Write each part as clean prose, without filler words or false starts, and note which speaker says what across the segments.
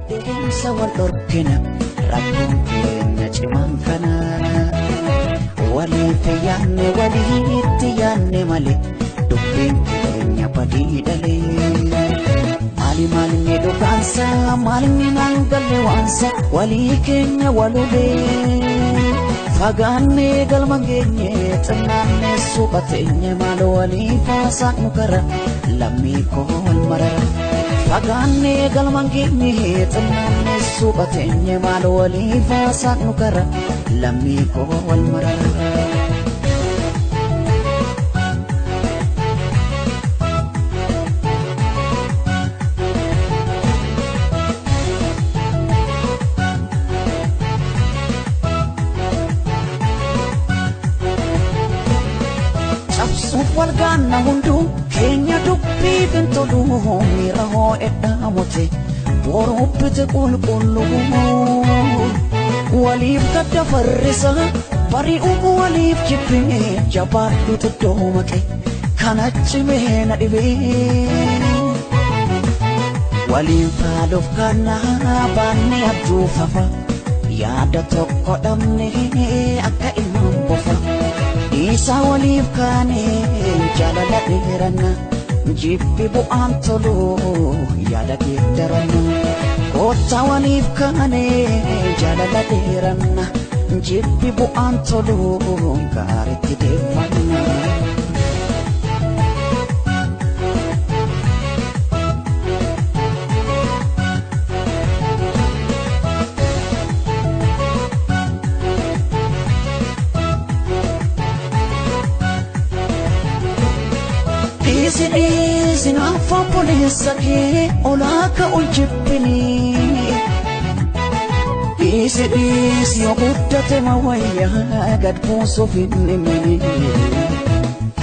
Speaker 1: Deemsa wal dhorkina rakkoon keenya cimaan kana waliif yaanne waliitti yaanne malee dubbiin keenya badii dhalee maali dhugaansa maali naan galle waansa walii keenya walulee fagaannee galma geenye xinnaannee suphateenye maal waliif haasa'nu kara lammii koo wal marara fagaannee galma geenye xinnaannee suphateenye maal waliif haasa'nu kara lammii koo wal marara. Walgana hundu Kenya dubbi bintolu miraho eddamote Borobite kulkulu Walif kadda farrisa Bari walif jippe Jabaddu tuddomake Kanachime na dhibe Walif faaluuf kana Baanne abjuu fafa Yaada tokko dhabne Akka ilmaan bofa Isa waliif kaane jaalala dheeranna jibbi bu'aan tolu yaada geeddaranna koota waliif kaane jaalala dheeranna jibbi bu'aan tolu gaaritti deemanna. Isin afa polisa ke olaka unjibini Isin yobuddate mawaya gad puso finimini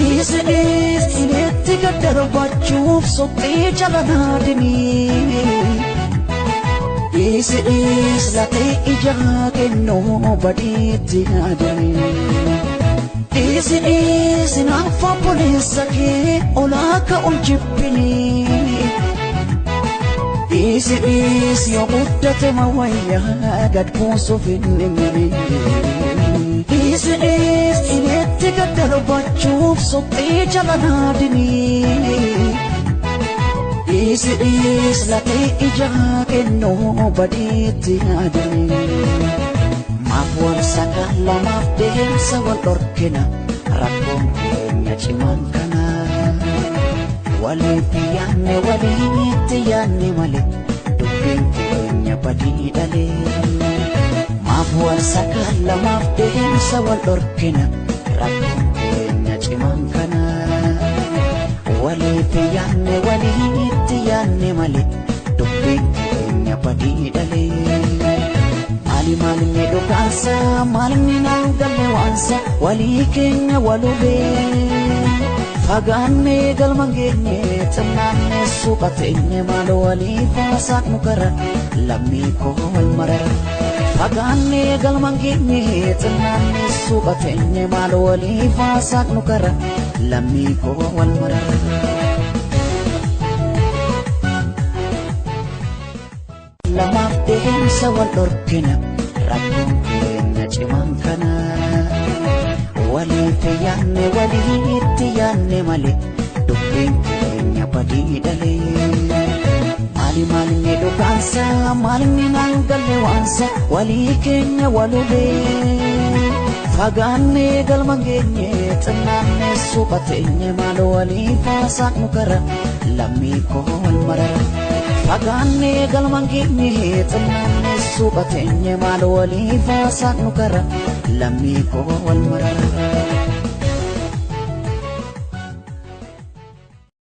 Speaker 1: Isin inetti gaddarbachuuf soqii jalanadini Isin late ija kenno badiitti adani Isin afa polisa ke olaka unjibini Isin yobuddate mawaya gad puso finimini Isin inetti gaddarbachuuf soqii jalanadini Isin late ija kenno badiitti adani Maafwal sakala maaf deemsa wal dhorkina rakkoon keenya cimaan kana waliif yaanne waliitti yaanne malee dubbiin keenya badii dhalee Maafwal sakala maaf deemsa wal dhorkina rakkoon keenya cimaan kana waliif yaanne waliitti yaanne malee dubbiin keenya badii dhalee Maali dhugaansa maali naan galle waansa walii keenya walulee fagaannee galma geenye xinnaannee suphateenye maal waliif haasa'nu kara lammii koo wal marara fagaannee galma geenye xinnaannee suphateenye maal waliif haasa'nu kara lammii koo wal marara. Lamaaf deemsa wal dhorkina rakkoon keenya cimaan kana waliif yaanne waliitti yaanne malee dubbiin keenya badii dhalee maali dhugaansa maali naan galle waansa walii keenya walulee fagaannee galma geenye xinnaannee suphateenye maal waliif haasa'nu kara lammii koo wal marara fagaannee galma geenye xinnaannee suphateenye maal waliif haasa'nu kara lammii koo wal marara.